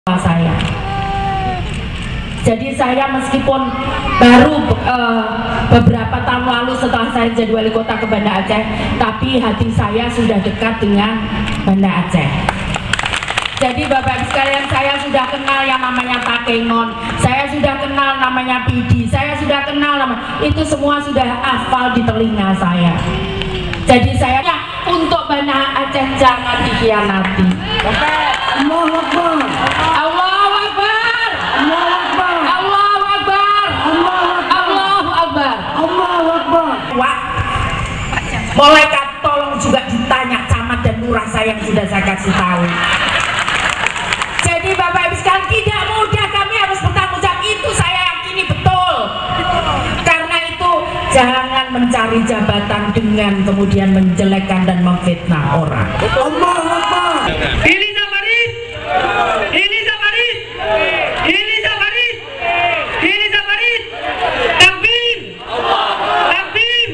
saya. Jadi saya meskipun baru beberapa tahun lalu setelah saya jadi wali kota ke Banda Aceh, tapi hati saya sudah dekat dengan Banda Aceh. Jadi Bapak sekalian, saya sudah kenal yang namanya Takengon, saya sudah kenal namanya Pidi, saya sudah kenal itu semua sudah hafal di telinga saya. Jadi saya untuk Banda Aceh jangan dikhianati. Allahu Akbar. Allahu Akbar. Allahu Akbar. Allahu Akbar. Allahu Akbar. Allahu Akbar. Wah, malaikat tolong juga ditanya camat dan lurah saya yang sudah saya kasih tahu. Jadi Bapak Ibu sekalian, tidak mudah, kami harus bertanggung jawab, itu saya yakini betul. Karena itu jangan mencari jabatan dengan kemudian menjelekkan dan memfitnah orang. Allahu Akbar. Ini Samaris, ini Samaris, ini Samaris, ini Samaris. Takbir, takbir.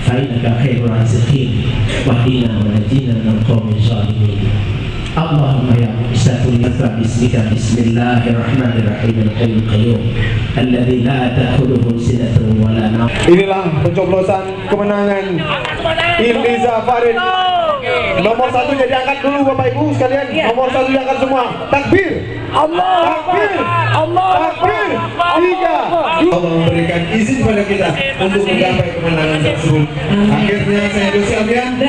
فإنك خير الرازقين واهدنا ونجينا من القوم الظالمين. اللهم يا مستغفر باسمك بسم الله الرحمن الرحيم الحي القيوم الذي لا تأخذه سنة ولا نوم. Inilah pencoblosan kemenangan Illiza Farid. Nomor 1 jadi angkat dulu Bapak Ibu sekalian. Nomor 1 diangkat semua. Takbir. Takbir. Takbir. 3. Allah memberikan izin pada kita untuk menggapai kemenangan tersebut. Akhirnya saya Dosi Abian